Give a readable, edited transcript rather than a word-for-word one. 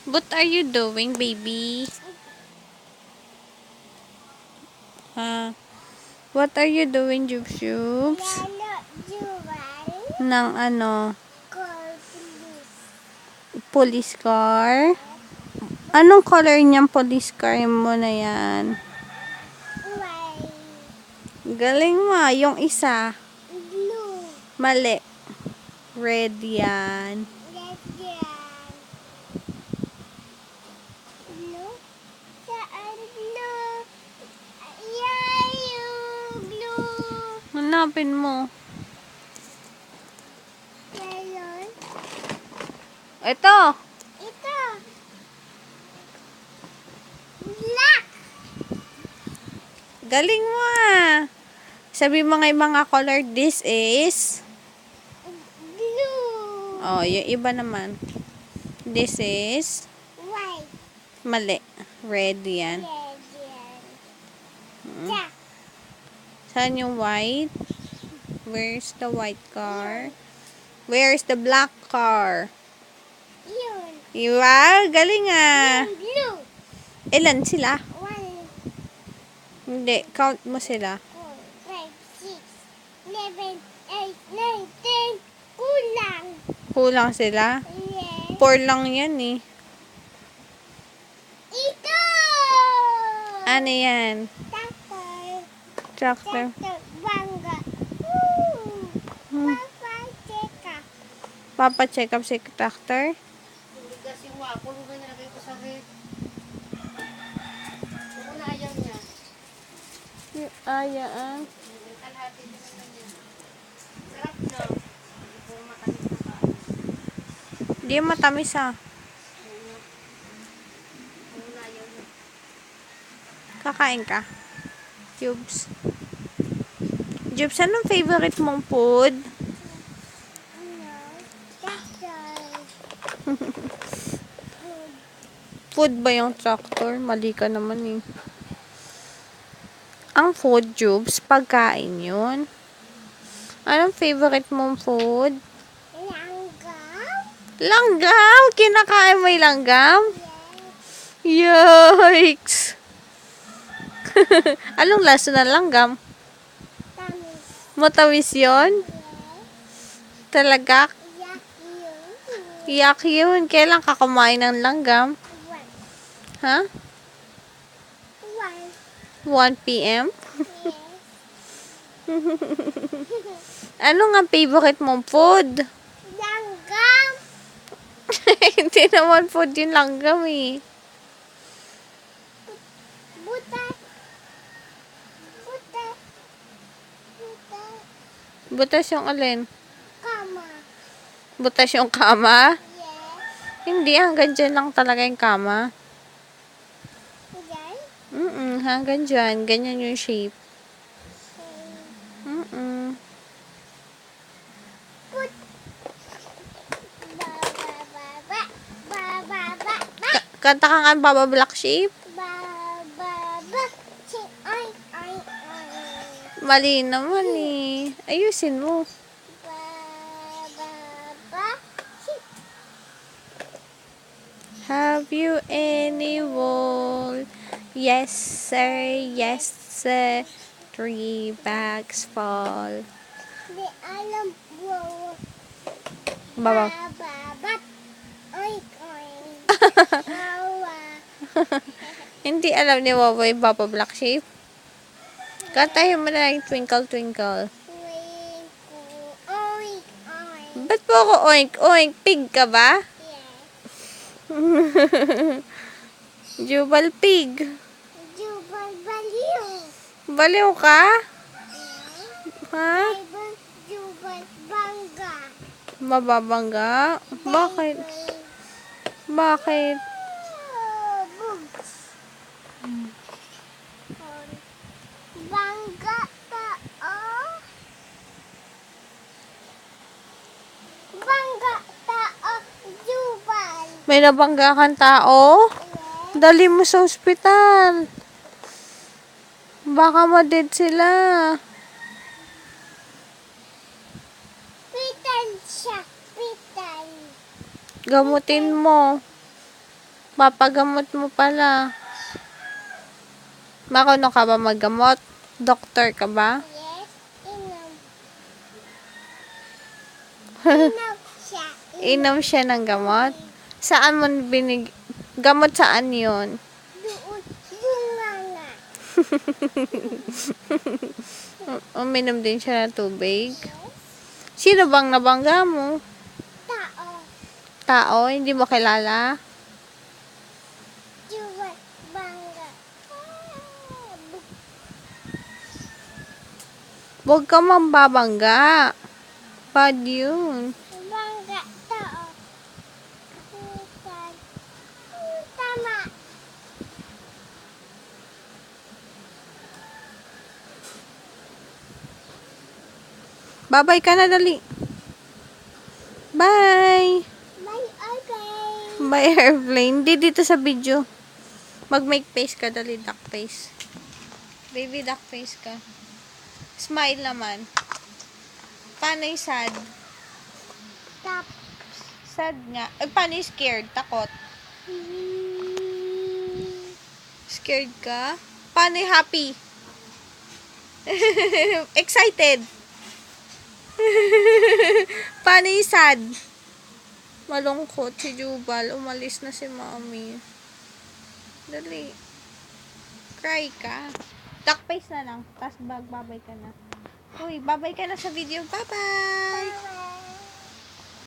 What are you doing, baby? What are you doing, Jubes? Ng ano? Police car? Anong color niyang police car mo na yan? Galing mo. Yung isa. Blue. Mali. Red yan. Red yan. Blue? Saan blue? Yan yung blue. Hanapin mo. Ngayon? Ito. Ito. Black. Galing mo ah. Sabi mo nga yung mga color, this is... Blue. Oh, yung iba naman. This is... White. Mali. Red yan. Red yan. Hmm. Jack. Saan yung white? Where's the white car? Where's the black car? Yun. Wow, galing ah. Yung blue. Ilan sila? 1, Hindi, count mo sila. 4, 5, 6, 11, 8, 9, 10. Kulang. Kulang sila? Yes. 4 lang yan eh. Ito! Ano yan? Tractor. Tractor. Tractor. Bangga. Woo! Hmm. Papa, teka. Papa-check up si tractor? Hindi kasi wapo, lugar nilagay ko sa rep. Kung na ayaw niya. Ayaan. Kalahati din naman niya. Sarap na. Hindi po matamis na ka. Di matamis ah. Kung na ayaw niya. Kakain ka? Jubes. Jubes, anong favorite mong food? Ano? Tractor. Food ba yung tractor? Mali ka naman eh. Ang food, Jubes, pagkain yun. Anong favorite mong food? Langgam. Langgam! Kinakain mo yung langgam? Yes. Yikes! Anong lasa ng langgam? Tamis. Matamis yun? Yes. Talaga? Yak yun. Yak yun. Kailan ka kumain ng langgam? 1. Ha? 1. 1 p.m.? Yes. Ano nga favorite mong food? Langgam. Hindi naman food yung langgam eh. Butas. Butas. Butas. Butas yung alin? Kama. Butas yung kama? Yes. Hindi, hanggang dyan lang talaga yung kama. Yan. Hanggang dyan. Ganyan yung shape. Okay. Put. Ba, ba, ba, ba. Ba, ba, ba, ba. Kanta ka nga Baba Black Sheep? Ba, ba, ba. Si, ay, ay, ay. Mali naman eh. Ayusin mo. Ba, ba, ba. Si, Have you any wool? Yes, sir. Yes, sir. 3 bags full. di alam mo. Baba. Ba, ba, ba. Ay, ay. Awa. Hindi alam ni Wawa yung Baba Black Sheep. Kantahin mo na lang yung Twinkle Twinkle. Twinkle, oy, oy. Ba't po ako oink oink? Pig ka ba? Yes. Jubal pig. Jubal baliw. Baliw ka? Ha? Bible, jubal bangga. Mababangga? Bakit? Bakit? Bugs. Bangga tao. Bangga tao, jubal. May nabangga kang tao? Yes. Dali mo sa ospital. Baka ma-dead sila. Pitan siya, pitan. Gamutin mo. Papagamot mo pala. Marunong ka ba maggamot? Doktor ka ba? Yes, inom. Inom siya. Inom siya ng gamot? Saan mo gamot saan yun? Doon. Bunga nga. Uminom din siya ng tubig? Yes. Sino bang nabangga mo? Tao. Tao? Hindi mo kilala? Juwan. Bangga. Huwag ka mambabangga. Bad yun. Bangga. Tao. Hutan. Tama. Babay ka na, dali. Bye! Bye, okay. Bye, airplane. Hindi dito sa video. Mag-make face ka, dali, duck face. Baby, duck face ka. Smile naman. Paano yung sad? Tap. Sad nga. Paano yung scared? Takot. Scared ka? Paano yung happy? Excited? Paano yung sad? Malungkot si Jubal. Umalis na si mommy. Dali. Cry ka. Duck face na lang. Tapos babay ka na. Uy, babay ka na sa video. Bye-bye! Bye.